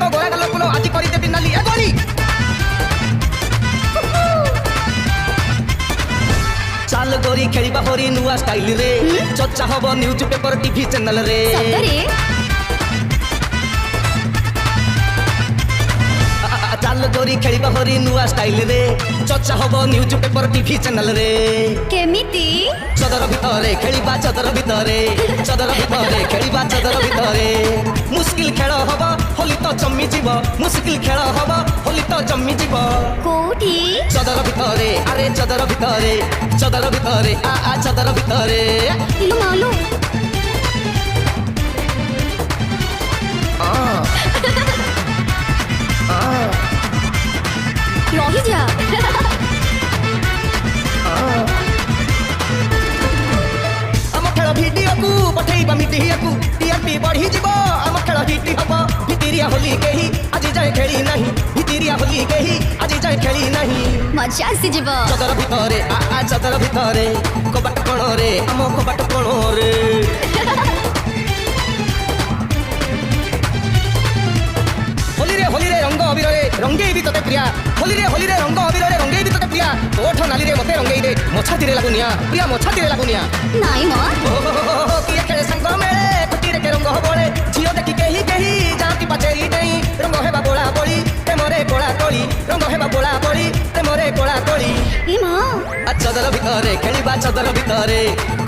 मो गोरा गाल फुल आज करी देबी नाली ए गोरी चाल गोरी खेलिबा होरी नुआ स्टाइल रे चर्चा हबो न्यूज पेपर टीवी चैनल रे चाल गोरी खेलिबा होरी नुआ स्टाइल रे चर्चा हबो न्यूज पेपर टीवी चैनल रे केमिति चदर भितरे खेलिबा चदर भितरे खेलिबा चदर भितरे मुश्किल खेल हबो होली तो जम्मी जीव मुश्किल खेल हबो होली तो जम्मी जीव कोठी चदर भितरे अरे चदर भितरे आ चदर भितरे इलो मालो रही जा आम खेल भिडियो को पठेबा मीडिया को टीआरपी बढ़ी जीव आम खेल हिट हबो भितरिया होली केही आज जाए खेली नहीं भितरिया होली केही आज जाए खेली नहीं मजा आसी जीव चदर भितरे आ चदर भितरे कबाट कोण रे आम कबाट कोण रे होली रे रंग अबीर रे रंगेई भी तते प्रिया होली रे रंग अबीर रे रंगेई भी तते प्रिया ओठ नाली रे मते रंगेई दे मोछा तिरे लागुनिया प्रिया मोछा तिरे लागुनिया नाई म किए खेले संग मेरे कुटी रे के रंग होबळे झियो देखि केही जाति पाचेरी देई रंग हेबा बोला बोली ते मोरे कोळा कोळी रंग हेबा बोला बोली ते मोरे कोळा कोळी ए मां चदर भितरे खेलिबा चदर भितरे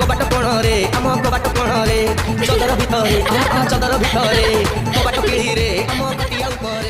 कबाट कोण रे आम कबाट कोण रे चदर भितरे कबाट किड़ी रे आम कटिया ऊपर